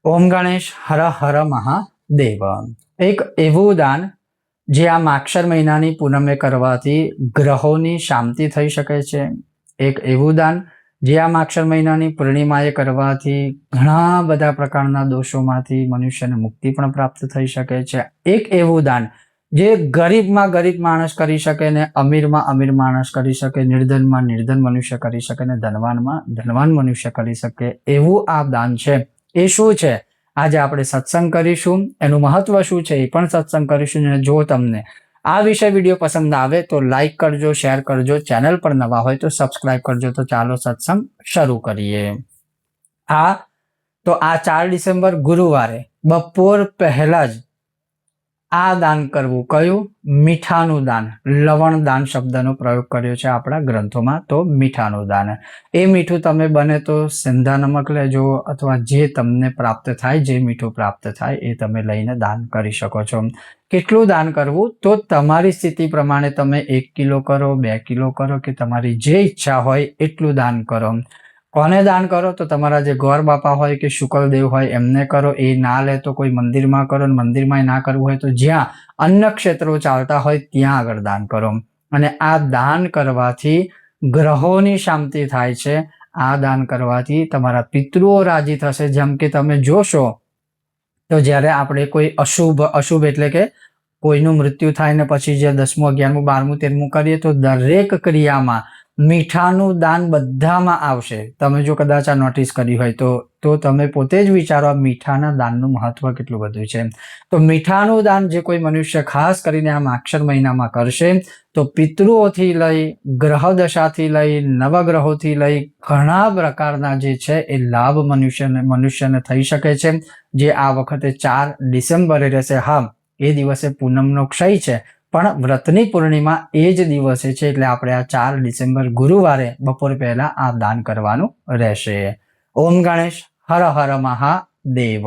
ઓમ ગણેશ હર હર મહાદેવ। એક એવું દાન જે આ માક્ષર મહિનાની પૂનમે કરવાથી ગ્રહોની શાંતિ થઈ શકે છે। એક એવું દાન જે આ માક્ષર મહિનાની પૂર્ણિમાએ કરવાથી ઘણા બધા પ્રકારના દોષોમાંથી મનુષ્યને મુક્તિ પણ પ્રાપ્ત થઈ શકે છે। એક એવું દાન જે ગરીબમાં ગરીબ માણસ કરી શકે ને અમીરમાં અમીર માણસ કરી શકે, નિર્ધનમાં નિર્ધન મનુષ્ય કરી શકે ને ધનવાનમાં ધનવાન મનુષ્ય કરી શકે એવું આ દાન છે। એ શું છે આજે આપણે સત્સંગ કરીશું, એનું મહત્વ શું છે એ પણ સત્સંગ કરીશું। અને જો તમને આ વિષય વિડીયો પસંદ આવે તો લાઈક કરજો, શેર કરજો, ચેનલ પર નવા હોય તો સબસ્ક્રાઇબ કરજો। તો ચાલો સત્સંગ શરૂ કરીએ। આ 4 ડિસેમ્બર ગુરુવારે બપોર પહેલા જ આ દાન કરવું। કયું? મીઠાનું દાન। લવણ દાન શબ્દનો પ્રયોગ કર્યો છે આપણા ગ્રંથોમાં। તો મીઠાનું દાન, એ મીઠું તમે બને તો સિંધા નમક લેજો અથવા જે તમને પ્રાપ્ત થાય, જે મીઠું પ્રાપ્ત થાય એ તમે લઈને દાન કરી શકો છો। કેટલું દાન કરવું? તો તમારી સ્થિતિ પ્રમાણે તમે 1 કિલો કરો, 2 કિલો કરો કે તમારી જે ઈચ્છા હોય એટલું દાન કરો। કોને દાન કરો? તો તમારા જે ગોર બાપા હોય કે શુકલદેવ હોય એમને કરો। એ ના લે તો કોઈ મંદિરમાં કરો, મંદિરમાં ના કરવું હોય તો જ્યાં અન્ન ક્ષેત્રો ચાલતા હોય ત્યાં આગળ દાન કરો। અને આ દાન કરવાથી ગ્રહોની શાંતિ થાય છે। આ દાન કરવાથી તમારા પિતૃઓ રાજી થશે। જેમ કે તમે જોશો તો જ્યારે આપણે કોઈ અશુભ એટલે કે કોઈનું મૃત્યુ થાય ને પછી જે 10મું, 11મું, 12મું, 13મું કરીએ તો દરેક ક્રિયામાં મીઠાનું દાન બધામાં આવશે। તમે જો કદાચ આ નોટિસ કરી હોય તો તમે પોતે જ વિચારો આ મીઠાના દાનનું મહત્વ કેટલું બધું છે। તો મીઠાનું દાન જે કોઈ મનુષ્ય ખાસ કરીને આ માક્ષર મહિનામાં કરશે તો પિતૃઓથી લઈ, ગ્રહ દશાથી લઈ, નવગ્રહોથી લઈ ઘણા પ્રકારના જે છે એ લાભ મનુષ્યને થઈ શકે છે। જે આ વખતે 4 ડિસેમ્બરે રહેશે। હા, એ દિવસે પૂનમનો ક્ષય છે પણ વ્રતની પૂર્ણિમા એ જ દિવસે છે, એટલે આપણે આ 4 ડિસેમ્બર ગુરુવારે બપોર પહેલા આ દાન કરવાનું રહેશે। ઓમ ગણેશ હર હર મહાદેવ।